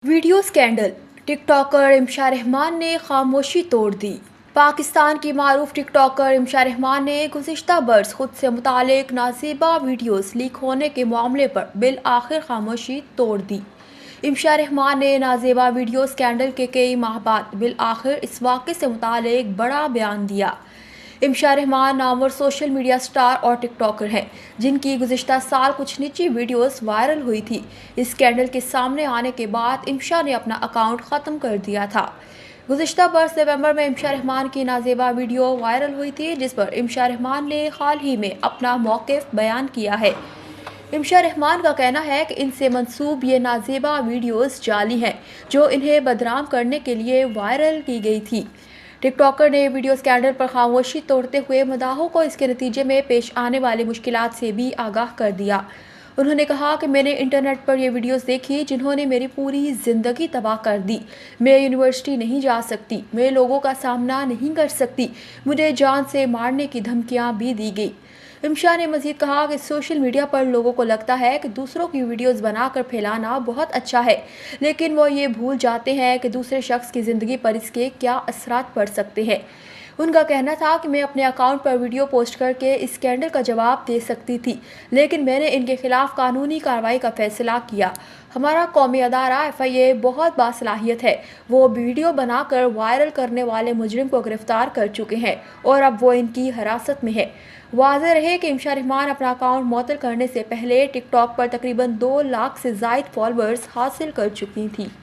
Video scandal. TikToker इमशा Rahman ने खामोशी तोड़ दी। पाकिस्तान की मारूफ टिकटॉकर इमशा रहमान ने गुज़िश्ता बरस खुद से मुतालिक नाज़ेबा वीडियोस लीक होने के मामले पर बिल आखिर खामोशी तोड़ दी। इमशा रहमान ने नाज़ेबा वीडियो स्कैंडल के कई माह बाद बिल आखिर इस वाक़े से मुतालिक बड़ा बयान दिया। इमशा रहमान नामवर सोशल मीडिया स्टार और टिकटॉकर हैं जिनकी गुज़िश्ता साल कुछ निजी वीडियोस वायरल हुई थी। इस स्कैंडल के सामने आने के बाद इमशा ने अपना अकाउंट ख़त्म कर दिया था। गुज़िश्ता बरस नवंबर में इमशा रहमान की नाज़ेबा वीडियो वायरल हुई थी जिस पर इमशा रहमान ने हाल ही में अपना मौक़िफ़ बयान किया है। इमशा रहमान का कहना है कि इनसे मंसूब ये नाज़ेबा वीडियोस जाली हैं जो इन्हें बदनाम करने के लिए वायरल की गई थी। टिकटॉकर ने वीडियो स्कैंडल पर खामोशी तोड़ते हुए मदाहों को इसके नतीजे में पेश आने वाली मुश्किलात से भी आगाह कर दिया। उन्होंने कहा कि मैंने इंटरनेट पर ये वीडियोस देखी जिन्होंने मेरी पूरी ज़िंदगी तबाह कर दी। मैं यूनिवर्सिटी नहीं जा सकती, मैं लोगों का सामना नहीं कर सकती, मुझे जान से मारने की धमकियां भी दी गई। इमशा ने मज़ीद कहा कि सोशल मीडिया पर लोगों को लगता है कि दूसरों की वीडियोस बनाकर फैलाना बहुत अच्छा है, लेकिन वो ये भूल जाते हैं कि दूसरे शख्स की ज़िंदगी पर इसके क्या असरात पड़ सकते हैं। उनका कहना था कि मैं अपने अकाउंट पर वीडियो पोस्ट करके इस स्कैंडल का जवाब दे सकती थी, लेकिन मैंने इनके खिलाफ कानूनी कार्रवाई का फैसला किया। हमारा कौमी अदारा FIA बहुत बासलाहियत है। वो वीडियो बनाकर वायरल करने वाले मुजरिम को गिरफ्तार कर चुके हैं और अब वो इनकी हिरासत में है। वाज़ेह रहे कि इमशा रहमान अपना अकाउंट मुअत्तल करने से पहले टिकटॉक पर तकरीबन 2 लाख से ज़ायद फॉलोअर्स हासिल कर चुकी थी।